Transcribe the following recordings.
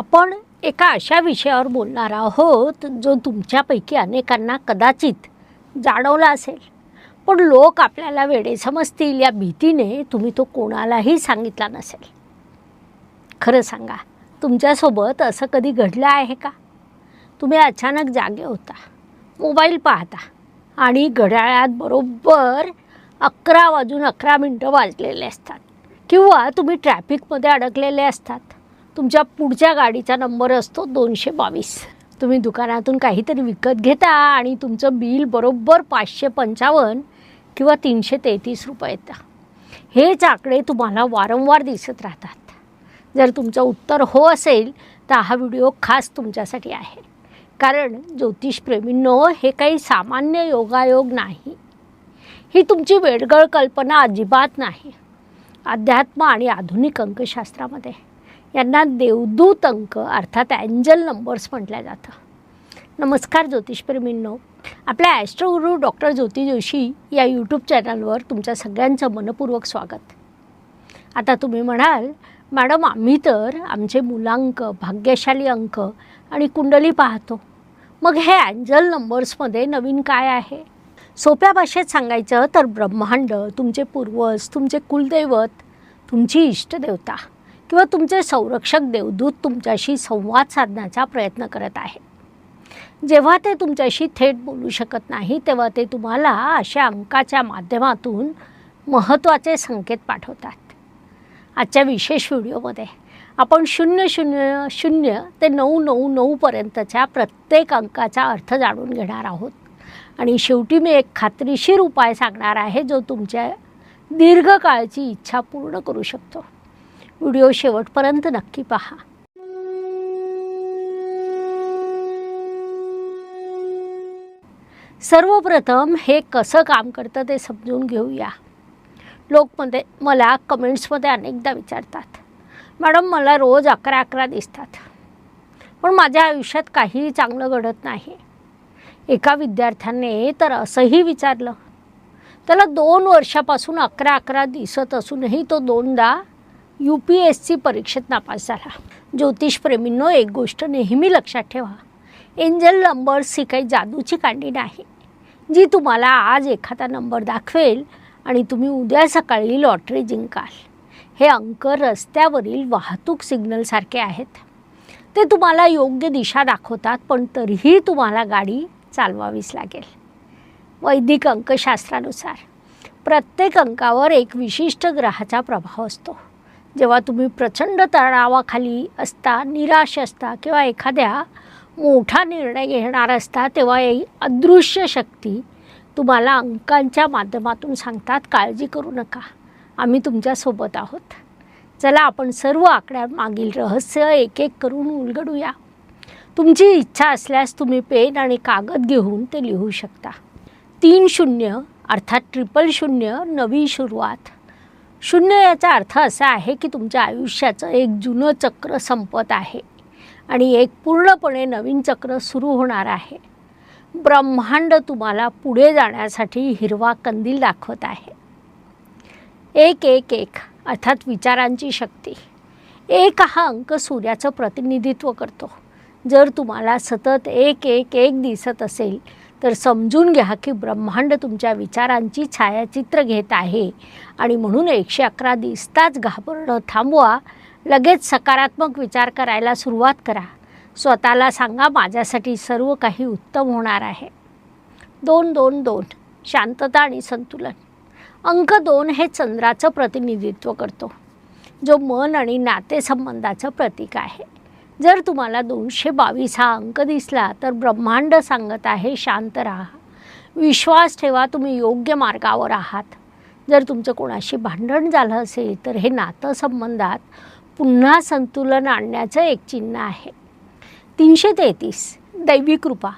आपण एका अशा विषयावर बोलणार आहोत जो तुमच्यापैकी अनेकांना कदाचित जाणवला असेल, पण लोक आपल्याला वेडे समजतील या भीतीने तुम्ही तो कोणालाही सांगितला नसेल. खरं सांगा, तुमच्यासोबत असं कधी घडलं आहे का? तुम्ही अचानक जागे होता, मोबाईल पाहता आणि घड्याळात बरोबर 11:11 वाजलेले असतात, किंवा तुम्ही ट्रॅफिकमध्ये अडकलेले असतात. तुमच्या पुढच्या गाडीचा नंबर असतो 222. तुम्ही दुकानातून काहीतरी विकत घेता आणि तुमचं बिल बरोबर 555 किंवा 333 रुपये येतं. हेच आकडे तुम्हाला वारंवार दिसत राहतात. जर तुमचं उत्तर हो असेल तर हा व्हिडिओ खास तुमच्यासाठी आहे. कारण ज्योतिषप्रेमींनो, हे काही सामान्य योगायोग नाही. ही तुमची वेडगळ कल्पना अजिबात नाही. अध्यात्म आणि आधुनिक अंकशास्त्रामध्ये यांना देवदूत अंक अर्थात एंजल नंबर्स म्हटलं जातं. नमस्कार ज्योतिषप्रेमींनो, आपल्या ॲस्ट्रोगुरू डॉक्टर ज्योती जोशी या यूट्यूब चॅनलवर तुमच्या सगळ्यांचं मनपूर्वक स्वागत. आता तुम्ही म्हणाल, मॅडम आम्ही तर आमचे मूलांक, भाग्यशाली अंक आणि कुंडली पाहतो, मग हे एंजल नंबर्समध्ये नवीन काय आहे? सोप्या भाषेत सांगायचं तर ब्रह्मांड, तुमचे पूर्वज, तुमचे कुलदैवत, तुमची इष्टदेवता किंवा तुमचे संरक्षक देवदूत तुमच्याशी संवाद साधण्याचा प्रयत्न करत आहे. जेव्हा ते तुमच्याशी थेट बोलू शकत नाही तेव्हा ते तुम्हाला अशा अंकाच्या माध्यमातून महत्त्वाचे संकेत पाठवतात. आजच्या विशेष व्हिडिओमध्ये आपण 000 ते 999 पर्यंतच्या प्रत्येक अंकाचा अर्थ जाणून घेणार आहोत. आणि शेवटी मी एक खात्रीशीर उपाय सांगणार आहे जो तुमच्या दीर्घकाळची इच्छा पूर्ण करू शकतो. व्हिडिओ शेवटपर्यंत नक्की पहा. सर्वप्रथम हे कसं काम करतं ते समजून घेऊया. लोक मला कमेंट्समध्ये अनेकदा विचारतात, मॅडम मला रोज 11:11 दिसतात, पण माझ्या आयुष्यात काहीही चांगलं घडत नाही. एका विद्यार्थ्याने तर असंही विचारलं, त्याला 2 वर्षापासून 11:11 दिसत असूनही तो 2दा UPSC परीक्षेत नापास झाला. ज्योतिषप्रेमींनो, एक गोष्ट नेहमी लक्षात ठेवा, एंजल नंबर्स ही काही जादूची कांडी नाही जी तुम्हाला आज एखादा नंबर दाखवेल आणि तुम्ही उद्या सकाळी लॉटरी जिंकाल. हे अंक रस्त्यावरील वाहतूक सिग्नलसारखे आहेत. ते तुम्हाला योग्य दिशा दाखवतात, पण तरीही तुम्हाला गाडी चालवावीच लागेल. वैदिक अंकशास्त्रानुसार प्रत्येक अंकावर एक विशिष्ट ग्रहाचा प्रभाव असतो. जेव्हा तुम्ही प्रचंड तणावाखाली असता, निराश असता किंवा एखाद्या मोठा निर्णय घेणार असता, तेव्हा एक अदृश्य शक्ती तुम्हाला अंकांच्या माध्यमातून सांगतात, काळजी करू नका, आम्ही तुमच्यासोबत आहोत. चला आपण सर्व आकड्यांमागील रहस्य एक एक करून उलगडूया. तुमची इच्छा असल्यास तुम्ही पेन आणि कागद घेऊन ते लिहू शकता. 30 अर्थात 000 नवी सुरुवात. 0 याचा अर्थ असा आहे की तुमच्या आयुष्याचं एक जुनं चक्र संपत आहे आणि एक पूर्णपणे नवीन चक्र सुरू होणार आहे. ब्रह्मांड तुम्हाला पुढे जाण्यासाठी हिरवा कंदील दाखवत आहे. 111 अर्थात विचारांची शक्ती. 1 हा अंक सूर्याचं प्रतिनिधित्व करतो. जर तुम्हाला सतत 111 दिसत असेल तर समजून घ्या की ब्रह्मांड तुमच्या विचारांची छायाचित्र घेत आहे आणि म्हणून 111 दिसताच घाबरणं थांबवा. लगेच सकारात्मक विचार करायला सुरुवात करा. स्वतःला सांगा, माझ्यासाठी सर्व काही उत्तम होणार आहे. 222 शांतता आणि संतुलन. अंक 2 हे चंद्राचं प्रतिनिधित्व करतो, जो मन आणि नातेसंबंधाचं प्रतीक आहे. जर तुम्हाला 222 हा अंक दिसला तर ब्रह्मांड सांगत आहे, शांत राहा, विश्वास ठेवा, तुम्ही योग्य मार्गावर आहात. जर तुमचं कोणाशी भांडण झालं असेल तर हे नातेसंबंधात पुन्हा संतुलन आणण्याचं एक चिन्ह आहे. 333 दैवी कृपा.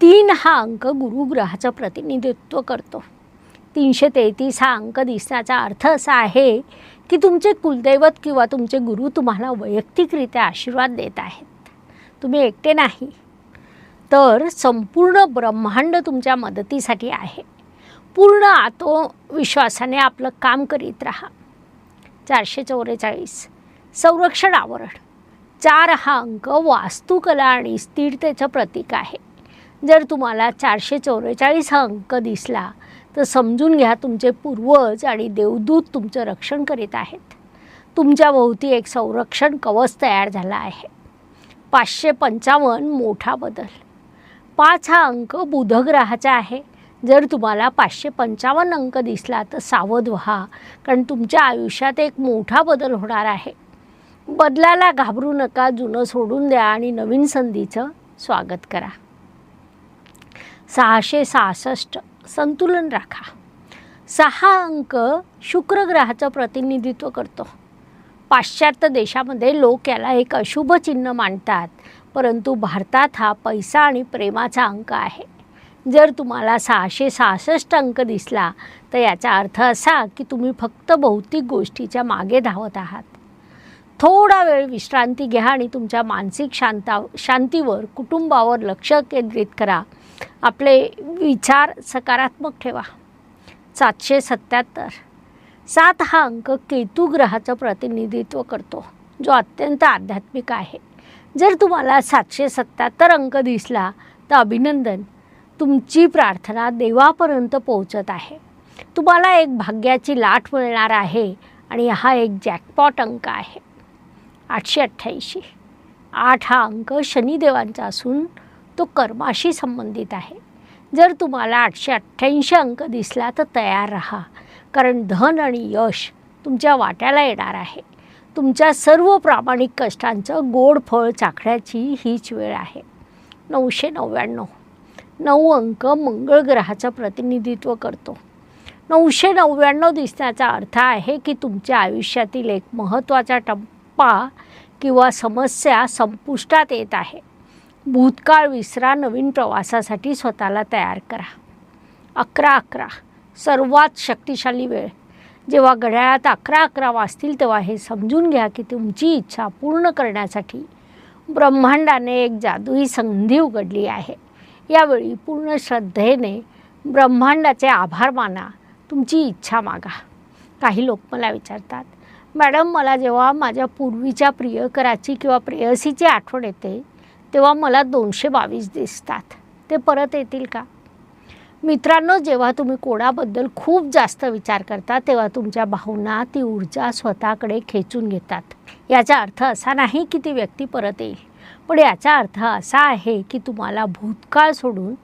3 हा अंक गुरुग्रहाचं प्रतिनिधित्व करतो. 333 हा अंक दिसण्याचा अर्थ असा आहे की तुमचे कुलदैवत किंवा तुमचे गुरु तुम्हाला वैयक्तिकरित्या आशीर्वाद देत आहेत. तुम्ही एकटे नाही, तर संपूर्ण ब्रह्मांड तुमच्या मदतीसाठी आहे. पूर्ण आत्मविश्वासाने आपलं काम करीत राहा. 444 संरक्षण आवरण. 4 हा अंक वास्तुकला आणि स्थिरतेचं प्रतीक आहे. जर तुम्हाला 444 हा अंक दिसला तर समजून घ्या तुमचे पूर्वज आणि देवदूत तुमचं रक्षण करीत आहेत. तुमच्या भोवती एक संरक्षण कवच तयार झाला आहे. 555 मोठा बदल. 5 हा अंक बुध ग्रहाचा आहे. जर तुम्हाला 555 अंक दिसला तर सावध व्हा, कारण तुमच्या आयुष्यात एक मोठा बदल होणार आहे. बदलाला घाबरू नका, जुनं सोडून द्या आणि नवीन संधीचं स्वागत करा. 666 संतुलन राखा. 6 अंक शुक्र ग्रहाचं प्रतिनिधित्व करतो. पाश्चात्य देशामध्ये लोक याला एक अशुभ चिन्ह मानतात, परंतु भारतात हा पैसा आणि प्रेमाचा अंक आहे. जर तुम्हाला 666 अंक दिसला तर याचा अर्थ असा की तुम्ही फक्त भौतिक गोष्टीच्या मागे धावत आहात. थोडा वेळ विश्रांती घ्या आणि तुमच्या मानसिक शांतीवर, कुटुंबावर लक्ष केंद्रित करा. आपले विचार सकारात्मक ठेवा. 777 7 हा अंक केतू ग्रहाचं प्रतिनिधित्व करतो, जो अत्यंत आध्यात्मिक आहे. जर तुम्हाला 777 अंक दिसला तर अभिनंदन, तुमची प्रार्थना देवापर्यंत पोहोचत आहे. तुम्हाला एक भाग्याची लाट मिळणार आहे आणि हा एक जॅकपॉट अंक आहे. 888 8 हा अंक शनिदेवांचा असून तो कर्माशी संबंधित आहे. जर तुम्हाला 888 अंक दिसला तर तयार राहा, कारण धन आणि यश तुमच्या वाट्याला येणार आहे. तुमच्या सर्व प्रामाणिक कष्टांचं गोड फळ चाखण्याची हीच वेळ आहे. 999 9 अंक मंगळ ग्रहाचं प्रतिनिधित्व करतो. 999 दिसण्याचा अर्थ आहे की तुमच्या आयुष्यातील एक महत्त्वाचा टप्पा किंवा समस्या संपुष्टात येत आहे. भूतकाळ विसरा, नवीन प्रवासासाठी स्वतःला तयार करा. 1111 सर्वात शक्तिशाली वेळ. जेव्हा घड्याळात 11:11 वाजतील तेव्हा हे समजून घ्या की तुमची इच्छा पूर्ण करण्यासाठी ब्रह्मांडाने एक जादुई संधी उघडली आहे. यावेळी पूर्ण श्रद्धेने ब्रह्मांडाचे आभार माना, तुमची इच्छा मागा. काही लोक मला विचारतात, मॅडम मला जेव्हा माझ्या पूर्वीच्या प्रियकराची किंवा प्रेयसीची आठवण येते तेव्हा मला 222 दिसतात, ते परत येतील का? मित्रांनो, जेव्हा तुम्ही कोणाबद्दल खूप जास्त विचार करता तेव्हा तुमच्या भावना ती ऊर्जा स्वतःकडे खेचून घेतात. याचा अर्थ असा नाही की ती व्यक्ती परत येईल, पण याचा अर्थ असा आहे की तुम्हाला भूतकाळ सोडून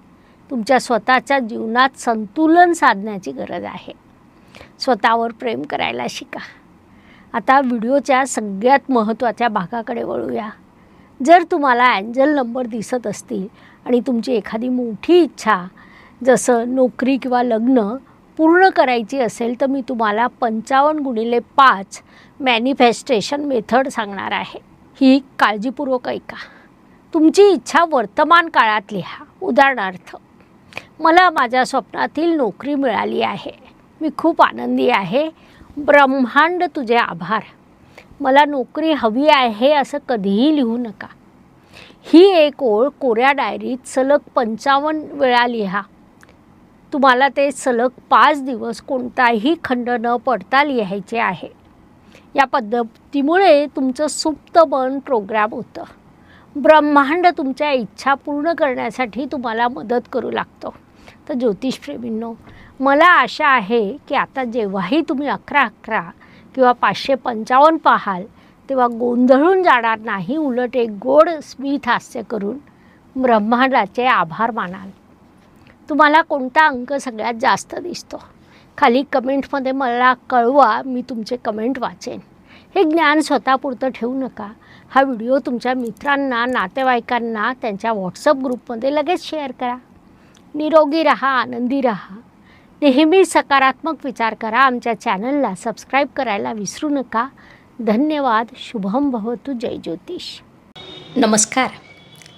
तुमच्या स्वतःच्या जीवनात संतुलन साधण्याची गरज आहे. स्वतःवर प्रेम करायला शिका. आता व्हिडिओच्या सगळ्यात महत्त्वाच्या भागाकडे वळूया. जर तुम्हाला एंजल नंबर दिसत असतील आणि तुमची एखादी मोठी इच्छा जसं नोकरी किंवा लग्न पूर्ण करायची असेल तर मी तुम्हाला 55x5 मॅनिफेस्टेशन मेथड सांगणार आहे. ही काळजीपूर्वक ऐका. तुमची इच्छा वर्तमान काळात लिहा. उदाहरणार्थ, मला माझ्या स्वप्नातील नोकरी मिळाली आहे, मी खूप आनंदी आहे, ब्रह्मांड तुझे आभार. मला नोकरी हवी आहे असं कधीही लिहू नका. ही एक ओळ कोऱ्या डायरीत सलग 55 वेळा लिहा. तुम्हाला ते सलग 5 दिवस कोणताही खंड न पडता लिहायचे आहे. या पद्धतीमुळे तुमचं सुप्त मन प्रोग्राम होतं. ब्रह्मांड तुमच्या इच्छा पूर्ण करण्यासाठी तुम्हाला मदत करू लागतो. तर ज्योतिषप्रेमींनो, मला आशा आहे की आता जेव्हाही तुम्ही 1111 किंवा 555 पाहाल तेव्हा गोंधळून जाणार नाही, उलट एक गोड स्मित हास्य करून ब्रह्मांडाचे आभार मानाल. तुम्हाला कोणता अंक सगळ्यात जास्त दिसतो? खाली कमेंटमध्ये मला कळवा, मी तुमचे कमेंट वाचेन. हे ज्ञान स्वतःपुरतं ठेवू नका. हा व्हिडिओ तुमच्या मित्रांना, नातेवाईकांना त्यांच्या व्हॉट्सअप ग्रुपमध्ये लगेच शेअर करा. निरोगी राहा, आनंदी राहा, नेहमी सकारात्मक विचार करा. आमच्या चॅनलला सबस्क्राईब करायला विसरू नका. धन्यवाद. शुभम भवतु. जय ज्योतिष. नमस्कार.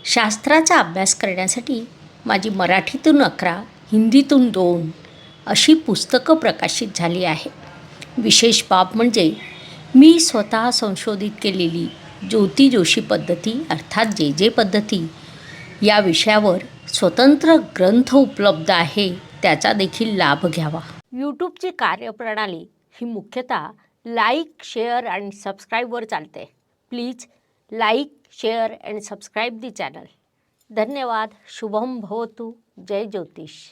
शास्त्राचा अभ्यास करण्यासाठी माझी मराठीतून 11, हिंदीतून 2 अशी पुस्तकं प्रकाशित झाली आहे. विशेष बाब म्हणजे मी स्वतः संशोधित केलेली ज्योती जोशी पद्धती अर्थात जे पद्धती या विषयावर स्वतंत्र ग्रंथ उपलब्ध आहे, त्याचा देखील लाभ घ्यावा. यूट्यूबची कार्यप्रणाली ही मुख्यतः लाईक, शेअर आणि सबस्क्राईबवर चालते. Please like, share and subscribe the channel. धन्यवाद. शुभम भवतु. जय ज्योतिष.